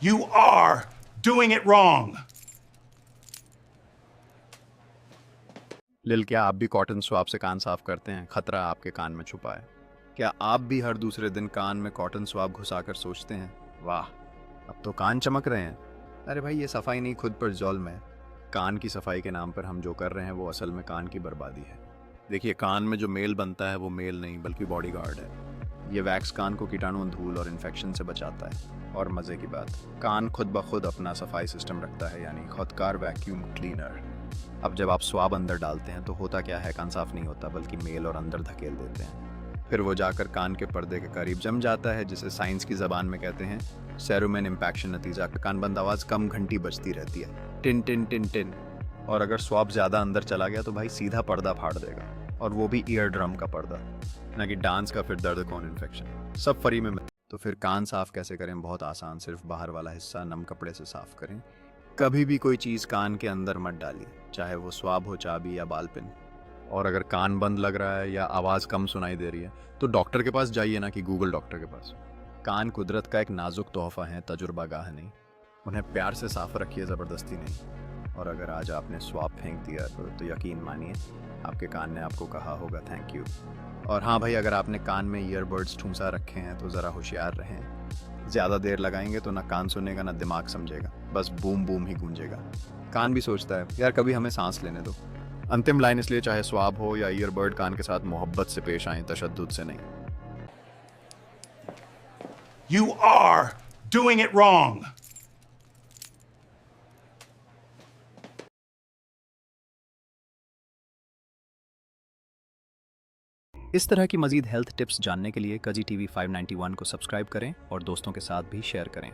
You are doing it wrong. लिल, क्या आप भी कॉटन स्वाब से कान साफ करते हैं? खतरा आपके कान में छुपा है। क्या आप भी हर दूसरे दिन कान में कॉटन स्वाब घुसाकर सोचते हैं, वाह, अब तो कान चमक रहे हैं? अरे भाई, ये सफाई नहीं, खुद पर जुल्म है। कान की सफाई के नाम पर हम जो कर रहे हैं वो असल में कान की बर्बादी है। देखिए, कान में जो मेल बनता है वो मेल नहीं बल्कि बॉडीगार्ड है। ये वैक्स कान को कीटाणु, धूल और इन्फेक्शन से बचाता है। और मज़े की बात, कान खुद ब खुद अपना सफाई सिस्टम रखता है, यानी खुदकार वैक्यूम क्लीनर। अब जब आप स्वाब अंदर डालते हैं तो होता क्या है, कान साफ नहीं होता बल्कि मेल और अंदर धकेल देते हैं। फिर वो जाकर कान के पर्दे के करीब जम जाता है, जिसे साइंस की ज़बान में कहते हैं सेरुमेन इम्पैक्शन। नतीजा, कान बंद आवाज़ कम घंटी बजती रहती है, टिन टिन टिन टिन। और अगर स्वाब ज़्यादा अंदर चला गया तो भाई सीधा पर्दा फाड़ देगा, और वो भी ईयर ड्रम का पर्दा, ना कि डांस का फिर दर्द कौन इन्फेक्शन, सब फ्री में। तो फिर कान साफ कैसे करें? बहुत आसान, सिर्फ बाहर वाला हिस्सा नम कपड़े से साफ करें। कभी भी कोई चीज़ कान के अंदर मत डालिए, चाहे वो स्वाब हो, चाबी या बाल पिन। और अगर कान बंद लग रहा है या आवाज़ कम सुनाई दे रही है तो डॉक्टर के पास जाइए, ना कि गूगल डॉक्टर के पास। कान कुदरत का एक नाजुक तोहफा है, तजुर्बा गाह नहीं। उन्हें प्यार से साफ रखिए, ज़बरदस्ती नहीं। और अगर आज आपने स्वाब फेंक दिया तो यकीन मानिए आपके कान ने आपको कहा होगा थैंक यू। और हाँ भाई, अगर आपने कान में ईयरबड्स ठूंसा रखे हैं तो ज़रा होशियार रहें। ज़्यादा देर लगाएंगे तो ना कान सुनेगा ना दिमाग समझेगा, बस बूम बूम ही गूंजेगा। कान भी सोचता है, यार कभी हमें सांस लेने दो। अंतिम लाइन इसलिए, चाहे स्वाब हो या ईयरबड, कान के साथ मोहब्बत से पेश आएं, तशद्दुद से नहीं। You are doing it wrong. इस तरह की मजीद हेल्थ टिप्स जानने के लिए कजी टीवी 591 को सब्सक्राइब करें और दोस्तों के साथ भी शेयर करें।